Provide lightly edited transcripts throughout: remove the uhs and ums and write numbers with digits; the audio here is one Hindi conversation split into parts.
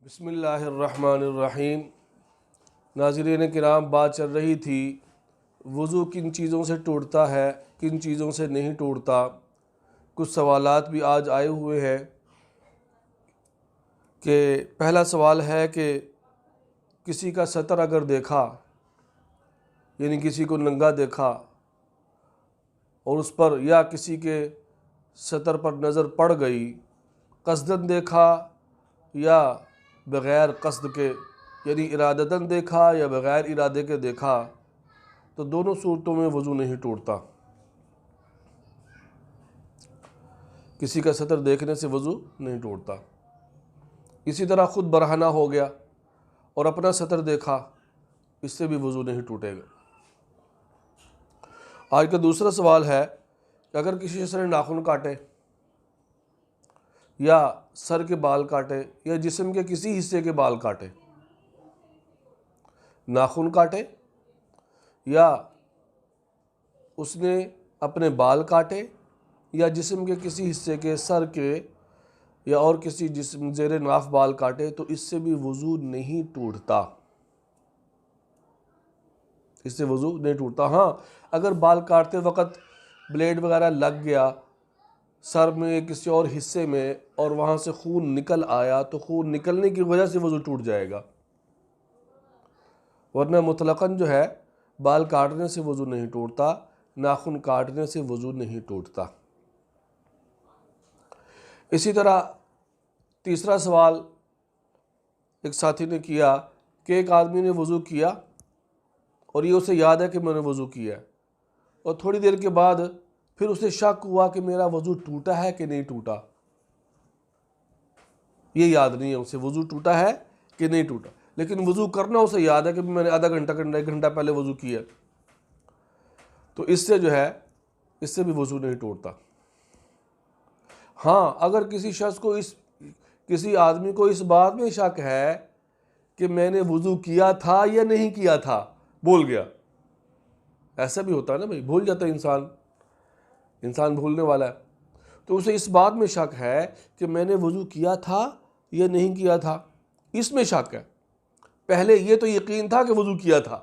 बिस्मिल्लाहिर्रहमानिर्रहीम। नाज़रीन किराम, बात चल रही थी वज़ू किन चीज़ों से टूटता है, किन चीज़ों से नहीं टूटता। कुछ सवालात भी आज आए हुए हैं कि पहला सवाल है कि किसी का सतर अगर देखा, यानी किसी को नंगा देखा और उस पर या किसी के सतर पर नज़र पड़ गई, कसदन देखा या बग़ैर कस्द के, यानी इरादतन देखा या बग़ैर इरादे के देखा, तो दोनों सूरतों में वज़ू नहीं टूटता। किसी का सतर देखने से वज़ू नहीं टूटता। इसी तरह ख़ुद बरहना हो गया और अपना सतर देखा, इससे भी वज़ू नहीं टूटेगा। आज का दूसरा सवाल है कि अगर किसी शख्स ने नाखून काटे या सर के बाल काटे या जिस्म के किसी हिस्से के बाल काटे, नाखून काटे या उसने अपने बाल काटे या जिस्म के किसी हिस्से के, सर के या और किसी जिस्म ज़ेरे नाफ बाल काटे, तो इससे भी वज़ू नहीं टूटता। इससे वज़ू नहीं टूटता। हाँ, अगर बाल काटते वक़्त ब्लेड वगैरह लग गया सर में किसी और हिस्से में और वहाँ से खून निकल आया, तो खून निकलने की वजह से वज़ू टूट जाएगा, वरना मुतलक़न जो है बाल काटने से वज़ू नहीं टूटता, नाखून काटने से वज़ू नहीं टूटता। इसी तरह तीसरा सवाल एक साथी ने किया कि एक आदमी ने वज़ू किया और ये उसे याद है कि मैंने वज़ू किया है, और थोड़ी देर के बाद फिर उसे शक हुआ कि मेरा वज़ू टूटा है कि नहीं टूटा। ये याद नहीं है उसे वज़ू टूटा है कि नहीं टूटा, लेकिन वज़ू करना उसे याद है कि मैंने आधा घंटा 1 घंटा पहले वज़ू किया। तो इससे जो है, इससे भी वज़ू नहीं टूटता। हाँ, अगर किसी शख्स को किसी आदमी को इस बात में शक है कि मैंने वज़ू किया था या नहीं किया था, भूल गया, ऐसा भी होता है ना भाई, भूल जाता है इंसान भूलने वाला है, तो उसे इस बात में शक है कि मैंने वज़ू किया था या नहीं किया था, इसमें शक है। पहले ये तो यकीन था कि वज़ू किया था,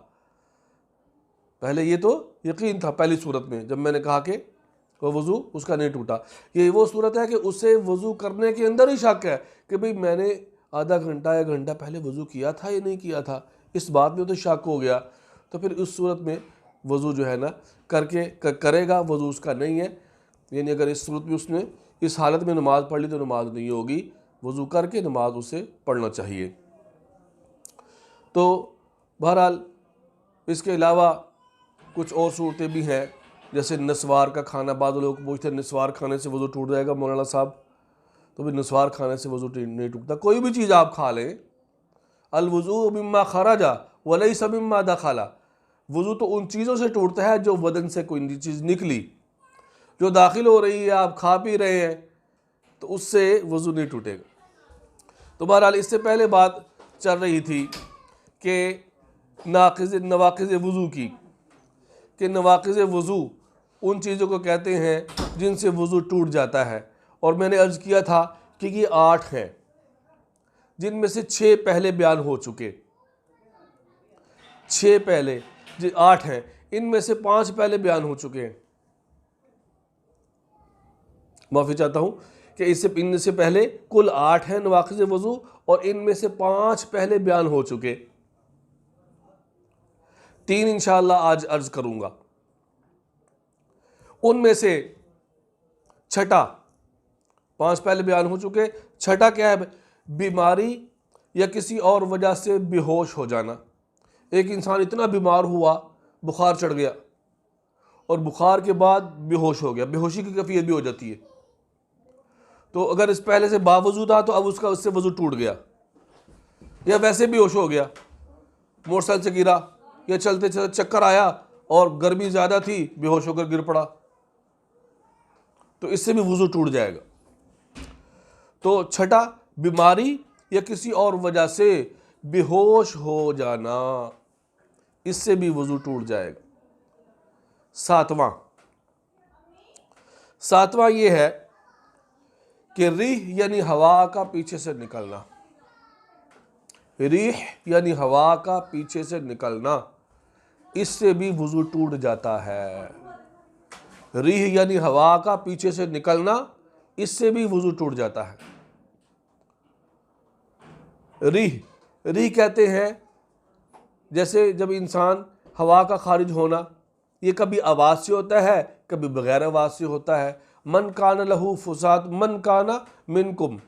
पहले ये तो यकीन था पहली सूरत में जब मैंने कहा कि वो वज़ू उसका नहीं टूटा। ये वो सूरत है कि उसे वज़ू करने के अंदर ही शक है कि भाई मैंने आधा घंटा 1 घंटा पहले वज़ू किया था या नहीं किया था, इस बात में तो शक हो गया। तो फिर उस सूरत में वज़ू जो है ना करेगा, वज़ू उसका नहीं है। यानी अगर इस सूरत में उसने इस हालत में नमाज़ पढ़ ली तो नमाज नहीं होगी, वज़ू करके नमाज उसे पढ़ना चाहिए। तो बहरहाल इसके अलावा कुछ और सूरतें भी हैं, जैसे नस्वार का खाना। बाद लोग पूछते हैं नस्वार खाने से वज़ू टूट जाएगा मौलाना साहब, तो भी नस्वार खाने से वज़ू नहीं टूटता। कोई भी चीज़ आप खा लें, अल वज़ू मिम्मा खराजा वलैसा मिम्मा दखला, वज़ू तो उन चीज़ों से टूटता है जो बदन से कोई चीज़ निकली, जो दाखिल हो रही है, आप खा पी रहे हैं, तो उससे वज़ू नहीं टूटेगा। तो बहरहाल इससे पहले बात चल रही थी कि नवाक़िज़ वज़ू की, कि नवाक़िज़ वज़ू उन चीज़ों को कहते हैं जिनसे वज़ू टूट जाता है। और मैंने अर्ज़ किया था कि ये 8 हैं, जिनमें से 6 पहले बयान हो चुके। 6 पहले 8 हैं, इनमें से 5 पहले बयान हो चुके हैं। माफ़ी चाहता हूँ कि इनसे पहले कुल 8 हैं नवाक़िज़ वज़ू, और इनमें से 5 पहले बयान हो चुके। 3 इंशाअल्लाह आज अर्ज़ करूँगा। उनमें से छठा, 5 पहले बयान हो चुके, छठा क्या है? बीमारी या किसी और वजह से बेहोश हो जाना। एक इंसान इतना बीमार हुआ, बुखार चढ़ गया और बुखार के बाद बेहोश हो गया, बेहोशी की कैफियत भी हो जाती है। तो अगर इस पहले से बावजूद था तो अब उससे वज़ू टूट गया, या वैसे बेहोश हो गया, मोटरसाइकिल से गिरा या चलते चलते चक्कर आया और गर्मी ज़्यादा थी, बेहोश होकर गिर पड़ा, तो इससे भी वज़ू टूट जाएगा। तो छठा, बीमारी या किसी और वजह से बेहोश हो जाना, इससे भी वज़ू टूट जाएगा। सातवां ये है कि रीह यानी हवा का पीछे से निकलना, रीह यानी हवा का पीछे से निकलना, इससे भी वुजू टूट जाता है। रीह यानी हवा का पीछे से निकलना, इससे भी वुजू टूट जाता है। रीह कहते हैं जैसे जब इंसान हवा का खारिज होना, ये कभी आवाज़ से होता है, कभी बगैर आवाज़ से होता है। मन कान लहू फुसात मन काना मिनकुम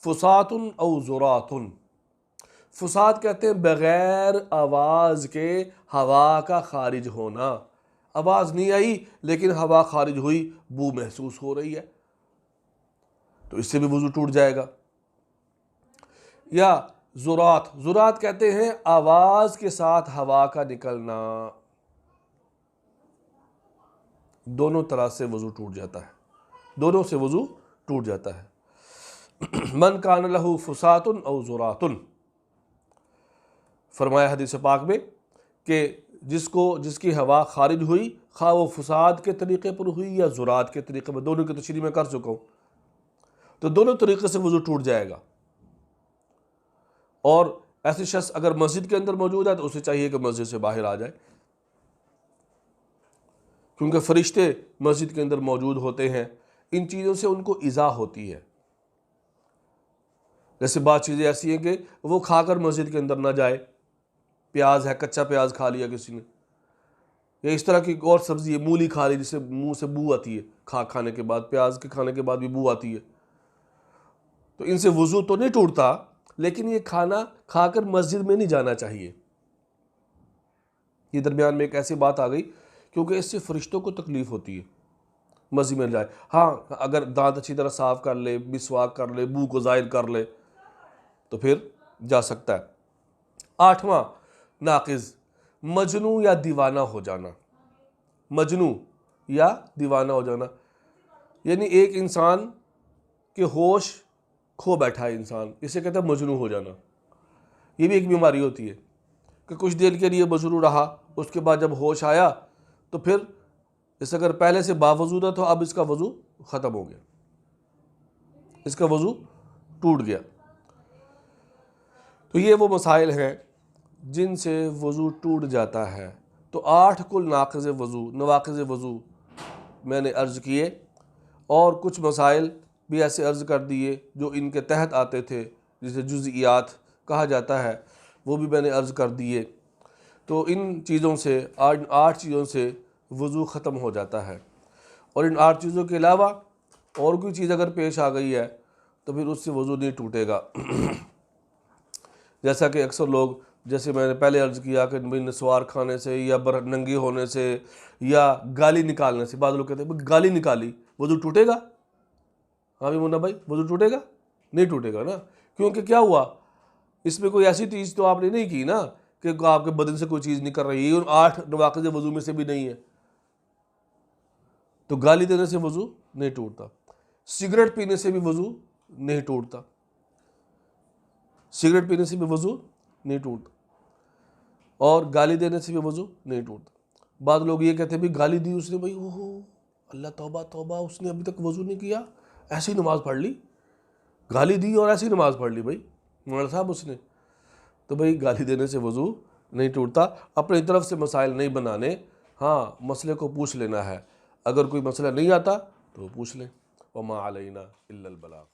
फुसातुन औ ज़ुरातुन। फुसात कहते हैं बगैर आवाज़ के हवा का खारिज होना। आवाज़ नहीं आई लेकिन हवा खारिज हुई, बू महसूस हो रही है, तो इससे भी वुज़ू टूट जाएगा। या ज़ुरात कहते हैं आवाज़ के साथ हवा का निकलना, दोनों तरह से वुज़ू टूट जाता है, दोनों से वुज़ू टूट जाता है। मन कान लहू फुसातुन औ ज़ुरातुन, फरमाया हदीस पाक में कि जिसकी हवा खारिज हुई, खा वो फसाद के तरीक़े पर हुई या ज़ुरात के तरीक़े पर, दोनों की तशरीह में कर चुका हूँ, तो दोनों तरीक़े से वुज़ू टूट जाएगा। और ऐसे शख्स अगर मस्जिद के अंदर मौजूद है तो उसे चाहिए कि मस्जिद से बाहर आ जाए, क्योंकि फरिश्ते मस्जिद के अंदर मौजूद होते हैं, इन चीज़ों से उनको इज़ा होती है। जैसे बात चीज़ें ऐसी हैं कि वो खाकर मस्जिद के अंदर ना जाए, प्याज है, कच्चा प्याज खा लिया किसी ने, या इस तरह की और सब्ज़ी है, मूली खा ली जिससे मुंह से बू आती है, खाने के बाद, प्याज के खाने के बाद भी बू आती है, तो इनसे वुज़ू तो नहीं टूटता, लेकिन ये खाना खाकर मस्जिद में नहीं जाना चाहिए। ये दरमियान में एक ऐसी बात आ गई, क्योंकि इससे फरिश्तों को तकलीफ़ होती है मस्जिद में जाए। हाँ, अगर दांत अच्छी तरह साफ़ कर ले, मिसवाक कर ले, बू को ज़ाहिर कर ले, तो फिर जा सकता है। आठवां नाक़िज़, मजनू या दीवाना हो जाना। मजनू या दीवाना हो जाना यानी एक इंसान के होश खो बैठा है इंसान, इसे कहते हैं मजनू हो जाना। ये भी एक बीमारी होती है कि कुछ देर के लिए मजनू रहा, उसके बाद जब होश आया तो फिर इस अगर पहले से बावजूद है तो अब इसका वज़ू ख़त्म हो गया, इसका वज़ू टूट गया। तो ये वो मसाइल हैं जिनसे वज़ू टूट जाता है। तो 8 कुल नाक़िज़ वज़ू, नवाक़िज़ वज़ू मैंने अर्ज़ किए, और कुछ मसाइल भी ऐसे अर्ज़ कर दिए जो इनके तहत आते थे, जिसे जुज़इयात कहा जाता है, वो भी मैंने अर्ज़ कर दिए। तो इन चीज़ों से, 8 चीज़ों से वज़ू ख़त्म हो जाता है, और इन 8 चीज़ों के अलावा और कोई चीज़ अगर पेश आ गई है तो फिर उससे वज़ू नहीं टूटेगा। जैसा कि अक्सर लोग, जैसे मैंने पहले अर्ज़ किया कि नस्वार खाने से या नंगे होने से या गाली निकालने से, बाद लोग कहते हैं गाली निकाली वज़ू टूटेगा। हाँ भी मुन्ना भाई, वज़ू टूटेगा? नहीं टूटेगा ना, क्योंकि क्या हुआ, इसमें कोई ऐसी चीज़ तो आपने नहीं की ना कि आपके बदन से कोई चीज़ निकल रही है, उन 8 नवाक़िज़ वज़ू में से भी नहीं है। तो गाली देने से वज़ू नहीं टूटता, सिगरेट पीने से भी वज़ू नहीं टूटता, सिगरेट पीने से भी वज़ू नहीं टूटता, और गाली देने से भी वज़ू नहीं टूटता। बाद लोग ये कहते हैं भाई गाली दी उसने, भाई ओहो अल्लाह तौबा तौबा, उसने अभी तक वज़ू नहीं किया, ऐसी नमाज़ पढ़ ली, गाली दी और ऐसी नमाज़ पढ़ ली भाई मौलाना साहब उसने। तो भाई गाली देने से वज़ू नहीं टूटता, अपनी तरफ से मसाइल नहीं बनाने। हाँ, मसले को पूछ लेना है, अगर कोई मसला नहीं आता तो पूछ लें। वमा अलैना इल्लल बलाग।